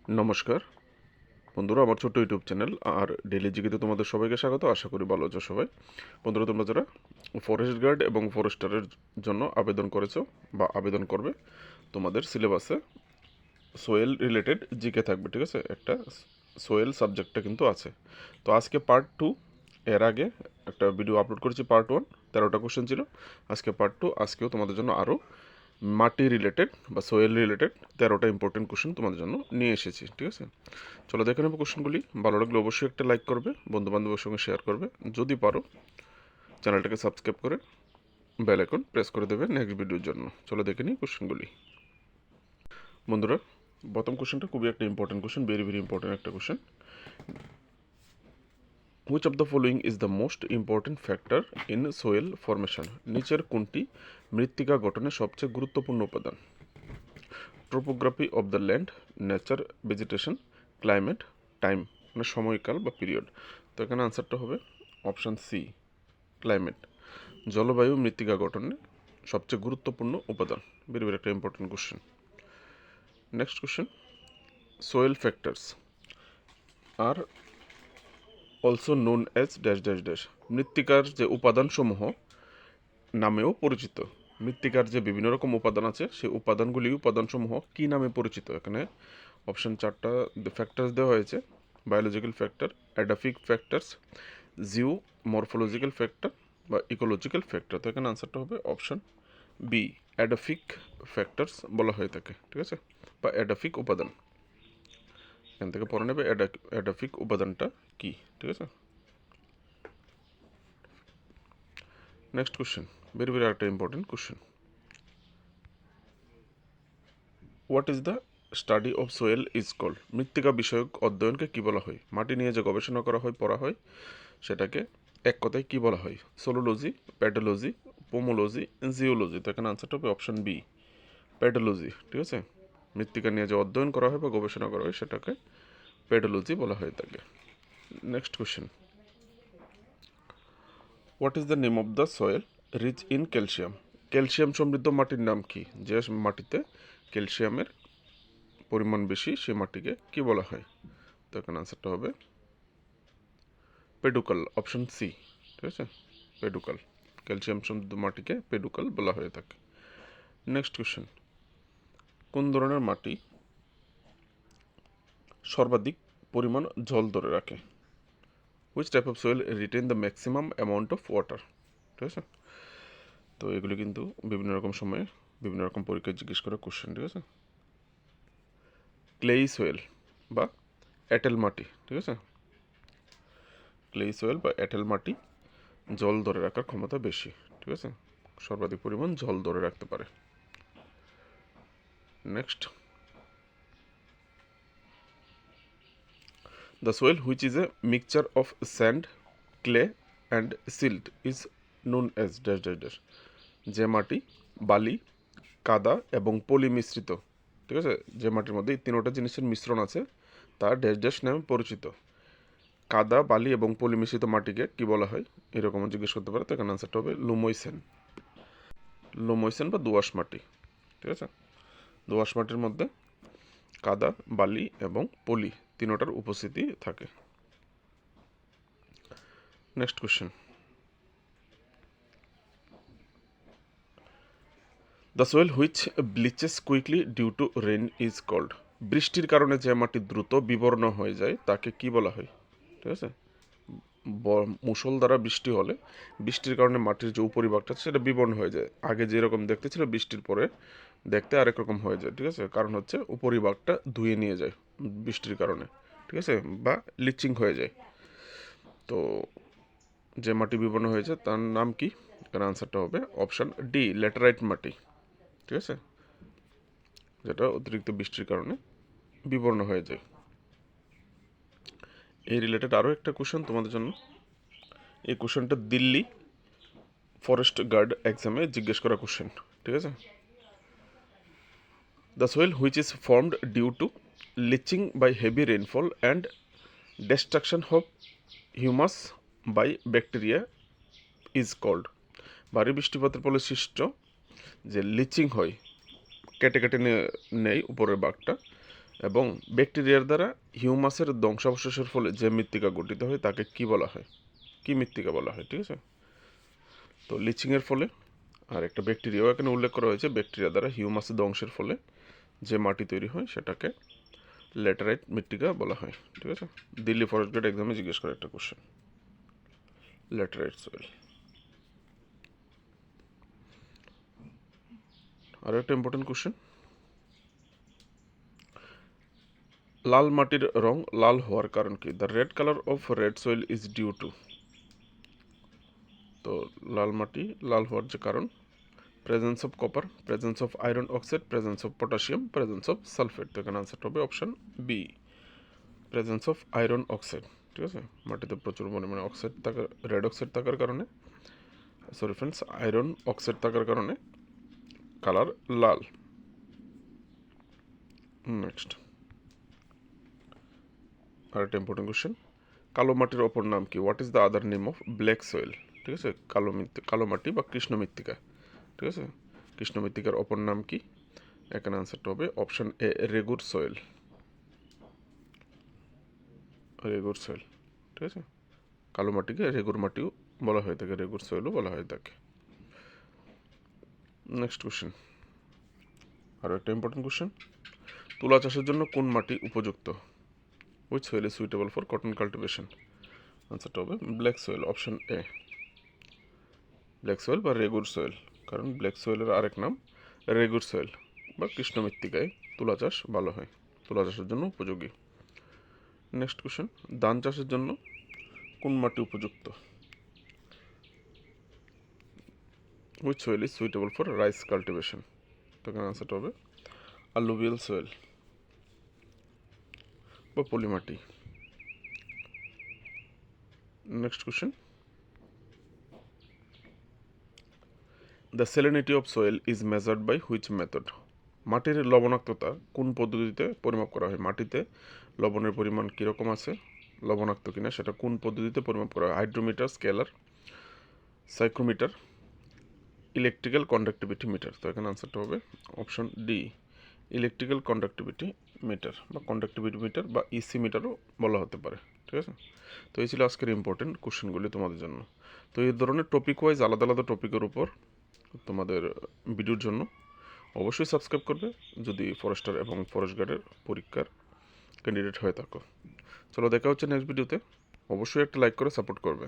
নমস্কার বন্ধুরা, আমার ছোট্ট ইউটিউব চ্যানেল আর ডেইলি জিকেতে তোমাদের সবাইকে স্বাগত। আশা করি ভালো আছো সবাই। বন্ধুরা, তোমরা যারা ফরেস্ট গার্ড এবং ফরেস্টারের জন্য আবেদন করেছো বা আবেদন করবে, তোমাদের সিলেবাসে সোয়েল রিলেটেড জিকে থাকবে, ঠিক আছে? একটা সোয়েল সাবজেক্টটা কিন্তু আছে। তো আজকে পার্ট 2, এর আগে একটা ভিডিও আপলোড করেছি পার্ট 1, 13টা কোশ্চেন ছিল। আজকে পার্ট 2, আজকেও তোমাদের জন্য আরও মাটি রিলেটেড বা সোয়েল রিলেটেড 13টা ইম্পর্টেন্ট কোশ্চেন তোমাদের জন্য নিয়ে এসেছি, ঠিক আছে? চলো দেখে নেবো কোশ্চেনগুলি। ভালো লাগলে অবশ্যই একটা লাইক করবে, বন্ধুবান্ধবের সঙ্গে শেয়ার করবে, যদি পারো চ্যানেলটাকে সাবস্ক্রাইব করে বেল আইকন প্রেস করে দেবে নেক্সট ভিডিওর জন্য। চলো দেখে নিই কোশ্চেনগুলি। বন্ধুরা, প্রথম কোশ্চেনটা খুবই একটা important question, very very important একটা question. Which of the following is the most important factor in soil formation? নিচের কোনটি মৃত্তিকা গঠনের সবচেয়ে গুরুত্বপূর্ণ উপাদান? Topography of the land, nature, vegetation, climate, time, মানে সময়কাল বা পিরিয়ড। তো এখানে আনসারটা হবে অপশান সি, ক্লাইমেট। জলবায়ু মৃত্তিকা গঠনে সবচেয়ে গুরুত্বপূর্ণ উপাদান। ভেরি ভেরি একটা important question. Next question, soil factors are also known as dash dash dash. মৃত্তিকার যে উপাদানসমূহ নামেও পরিচিত। মৃত্তিকার যে বিভিন্ন রকম উপাদান আছে, সেই উপাদানসমূহ কী নামে পরিচিত? এখানে অপশান 4টা ফ্যাক্টরস দেওয়া হয়েছে। Biological factor, edaphic factors, geomorphological factor বা ইকোলজিক্যাল ফ্যাক্টর। তো এখানে আনসারটা হবে অপশান বি, অ্যাডাফিক ফ্যাক্টরস বলা হয়ে থাকে, ঠিক আছে? বা অ্যাডাফিক উপাদান। এখান থেকে পড়ে নেবে অ্যাডাফিক উপাদানটা কি, ঠিক আছে? নেক্সট কোশ্চেন, ভেরি ভেরি একটা important question. What is the study of soil is called? মৃত্তিকা বিষয়ক অধ্যয়নকে কী বলা হয়? মাটি নিয়ে যে গবেষণা করা হয়, পড়া হয়, সেটাকে এক কথায় কী বলা হয়? সোলোলজি, প্যাডোলজি, পোমোলজি, জিওলজি। তো এখানে আনসারটা হবে অপশান বি, প্যাডোলজি, ঠিক আছে? মৃত্তিকা নিয়ে যে অধ্যয়ন করা হয় বা গবেষণা করা হয়, সেটাকে প্যাডোলজি বলা হয়ে থাকে। Next question, what is the name of the soil rich in calcium? Calcium সমৃদ্ধ মাটির নাম কি? যে মাটিতে ক্যালসিয়ামের পরিমাণ বেশি, সে মাটিকে কি বলা হয়? তো এখানে আনসারটা হবে পেডুকাল, অপশন সি, ঠিক আছে? পেডুকাল। ক্যালসিয়াম সমৃদ্ধ মাটিকে পেডুকাল বলা হয়ে থাকে। নেক্সট কোশ্চেন, কোন ধরনের মাটি সর্বাধিক পরিমাণ জল ধরে রাখে? Which type of soil retain the maximum amount of water? ঠিক আছে? তো এগুলি কিন্তু বিভিন্ন রকম সময়ে বিভিন্ন রকম পরীক্ষায় জিজ্ঞেস করা কোশ্চেন, ঠিক আছে? ক্লেই সোয়েল বা এঁটেল মাটি, ঠিক আছে? ক্লেই সোয়েল বা এঁটেল মাটি জল ধরে রাখার ক্ষমতা বেশি, ঠিক আছে? সর্বাধিক পরিমাণ জল ধরে রাখতে পারে। Next, the soil which is a mixture of sand, clay and silt is known as dash dash dash. যে মাটি বালি, কাদা এবং পলি মিশ্রিত, ঠিক আছে? যে মাটির মধ্যে এই তিনোটা জিনিসের মিশ্রণ আছে, তা ড্যাশ ড্যাশ নামে পরিচিত। কাদা, বালি এবং পলি মিশ্রিত মাটিকে কি বলা হয়? এরকমও জিজ্ঞেস করতে পারে। তো এখানে আনসারটা হবে লুমোইসেন। লুমোইসেন বা দোআঁশ মাটি, ঠিক আছে? দোআঁশ মাটির মধ্যে কাদা, বালি এবং পলি তিনোটার উপস্থিতি থাকে। Next question, the soil which bleaches quickly due to rain is called? বৃষ্টির কারণে যে মাটি দ্রুত বিবর্ণ হয়ে যায়, তাকে কি বলা হয়? ঠিক আছে? মুষলধারা বৃষ্টি হলে বৃষ্টির কারণে মাটির যে উপরিভাগটা সেটা বিবর্ণ হয়ে যায়। আগে যেরকম দেখতে ছিল, বৃষ্টির পরে দেখতে আরেক রকম হয়ে যায়, ঠিক আছে? কারণ হচ্ছে উপরিভাগটা ধুয়ে নিয়ে যায় বৃষ্টির কারণে, ঠিক আছে? বা লিচিং হয়ে যায়। তো যে মাটি বিবর্ণ হয়েছে তার নাম কি? এখানে আনসারটা হবে অপশান ডি, ল্যাটেরাইট মাটি, ঠিক আছে? যেটা অতিরিক্ত বৃষ্টির কারণে বিবর্ণ হয়ে যায়। এই রিলেটেড আরও একটা কোশ্চেন তোমাদের জন্য। এই কোশ্চেনটা দিল্লি ফরেস্ট গার্ড এক্সামে জিজ্ঞেস করা কোশ্চেন, ঠিক আছে? The soil which is formed due to leaching by heavy rainfall and destruction of humus by bacteria is called? ভারী বৃষ্টিপাতের ফলে সৃষ্ট যে লিচিং হয়, কেটে কেটে নেয় উপরের ভাগটা, এবং ব্যাকটেরিয়ার দ্বারা হিউমাসের ধ্বংসাবশেষের ফলে যে মৃত্তিকা গঠিত হয় তাকে কি বলা হয়, কি মৃত্তিকা বলা হয়, ঠিক আছে। তো লিচিংয়ের ফলে আর একটা ব্যাকটেরিয়াও এখানে উল্লেখ করা হয়েছে, ব্যাকটেরিয়া দ্বারা হিউমাসের ধ্বংসের ফলে যে মাটি তৈরি হয় সেটাকে ল্যাটেরাইট মৃত্তিকা বলা হয়, ঠিক আছে। দিল্লি ফরেস্ট গার্ড এক্সামে জিজ্ঞেস করে একটা কোশ্চেন, ল্যাটেরাইট সয়েল। আরও একটা ইম্পর্টেন্ট কোশ্চেন, লাল মাটির রং লাল হওয়ার কারণ কি? The red colour of red soil is due to. তো লাল মাটি লাল হওয়ার যে কারণ, presence of copper, presence of iron oxide, presence of potassium, presence of sulphate. তো এখানে আনসারটা হবে option B, presence of iron oxide, ঠিক আছে। মাটিতে প্রচুর পরিমাণে অক্সাইড থাকার, রেড অক্সাইড থাকার কারণে, সরি ফ্রেন্ডস, আয়রন অক্সাইড থাকার কারণে কালার লাল। নেক্সট আর একটা ইম্পর্টেন্ট কোশ্চেন, কালো মাটির অপর নাম কি? What is the other name of black soil? ঠিক আছে, কালো মাটি বা কৃষ্ণ মৃত্তিকা, ঠিক আছে। কৃষ্ণ মৃত্তিকার অপর নাম কি? এখানে আনসারটা হবে option A, regur soil, regur soil, ঠিক আছে। কালো মাটিকে রেগুর মাটিও বলা হয়ে থাকে, রেগুর সয়েলও বলা হয়ে থাকে। নেক্সট কোশ্চেন, আরও একটা ইম্পর্টেন্ট কোশ্চেন, তুলা চাষের জন্য কোন মাটি উপযুক্ত? Which soil is suitable for cotton cultivation? আনসারটা হবে black soil, option A, black soil বা রেগুর সয়েল। কারণ ব্ল্যাক সয়েলের আরেক নাম রেগুর সয়েল বা কৃষ্ণ মৃত্তিকায় তুলা চাষ ভালো হয়, তুলা চাষের জন্য উপযোগী। নেক্সট কোশ্চেন, ধান চাষের জন্য কোন মাটি উপযুক্ত? Which soil is suitable for rice cultivation? তো এখানে আনসারটা হবে alluvial soil বা পলি মাটি। Next question, the salinity of soil is measured by which method? মাটির লবণাক্ততা কোন পদ্ধতিতে পরিমাপ করা হয়? মাটিতে লবণের পরিমাণ কীরকম আছে, লবণাক্ত কিনা, সেটা কোন পদ্ধতিতে পরিমাপ করা হয়? Hydrometer, scaler, psychrometer, electrical conductivity meter. তো এখানে আনসারটা হবে option D, electrical conductivity meter বা কন্ডাক্টিভিটি মিটার বা ইসি মিটারও বলা হতে পারে, ঠিক আছে। তো এই ছিল আজকের ইম্পর্টেন্ট কোশ্চেনগুলি তোমাদের জন্য। তো এই ধরনের টপিক ওয়াইজ আলাদা আলাদা টপিকের উপর তোমাদের ভিডিওর জন্য অবশ্যই সাবস্ক্রাইব করবে যদি ফরেস্টার এবং ফরেস্ট গার্ডের পরীক্ষার ক্যান্ডিডেট হয়ে থাকো। চলো দেখা হচ্ছে নেক্সট ভিডিওতে, অবশ্যই একটা লাইক করে সাপোর্ট করবে।